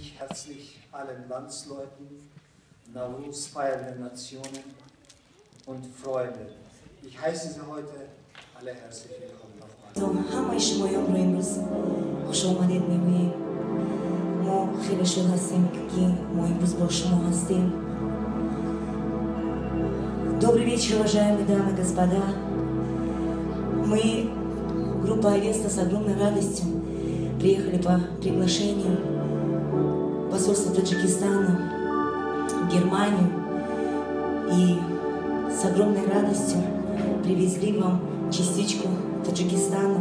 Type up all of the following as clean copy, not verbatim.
ich herzlich allen Landsleuten, Nowruz feiernden Nationen und Freunde. Ich heiße Sie heute alle herzlich willkommen nochmal. همه شمایان رو امروز خوش آمدید میگوییم. ما خیلی شاد هستیم که ما امروز با شما هستیم. Добрый вечер, уважаемые дамы и господа. Мы, группа Авеста, с огромной радостью приехали по приглашению посольства Таджикистана в Германию и с огромной радостью привезли вам частичку Таджикистана.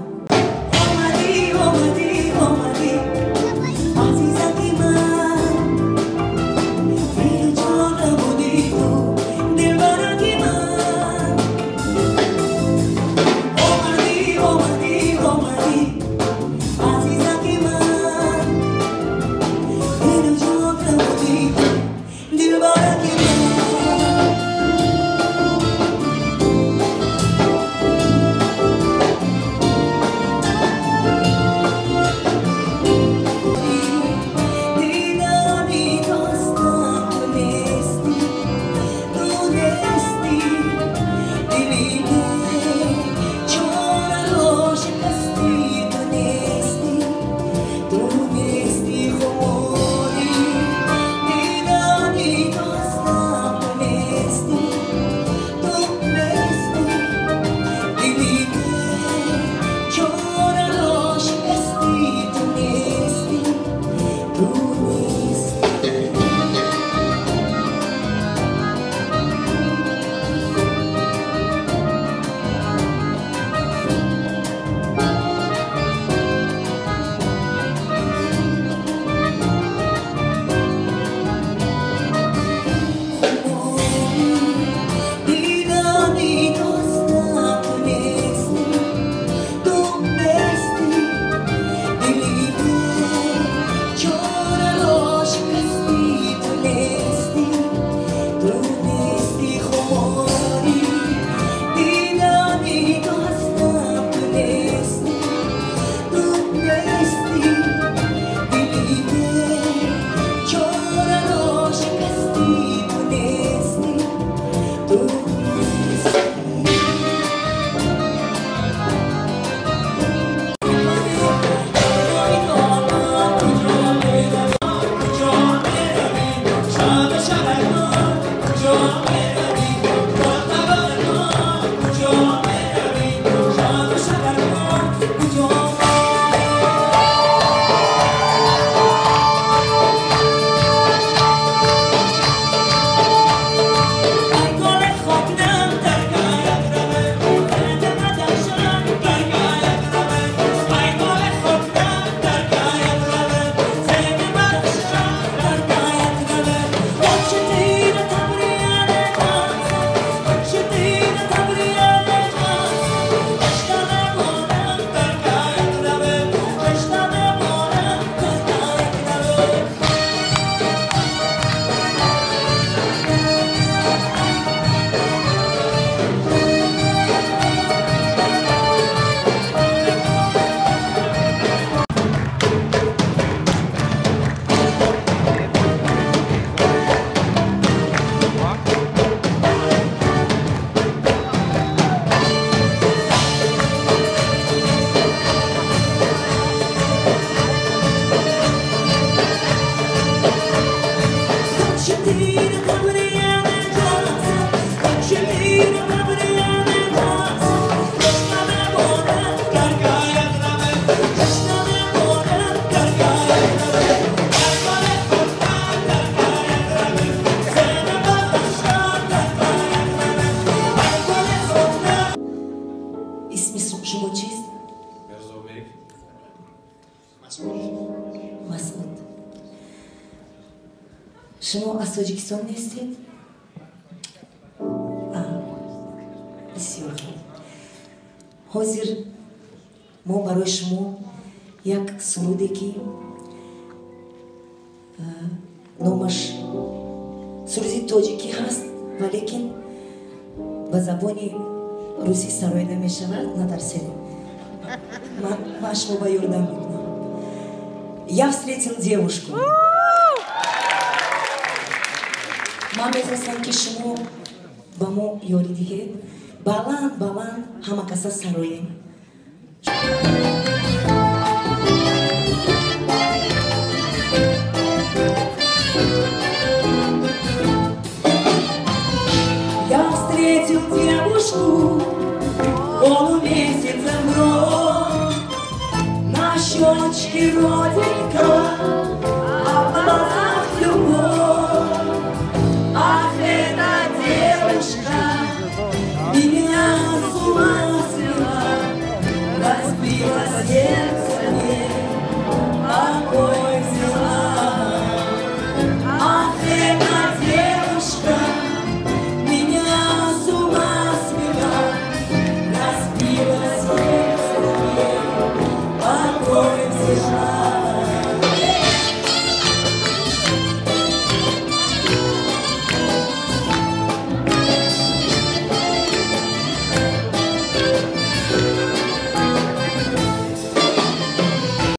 شما از تاجیکستان نیستید؟ بسیار خوب. حاضر ما برای شما یک سرودی که نامش سرودی تاجیکی هست ولیکن به زبانی روسی سرایده می شود. نترسید، من شما به یادم میکنم. Я встретил девушку. Маме хостам ки шумо ба мо ёрӣ диҳед, баланд баланд ҳама каса сароем. Я встретил девушку полумесяцем гром, на щечке родинка.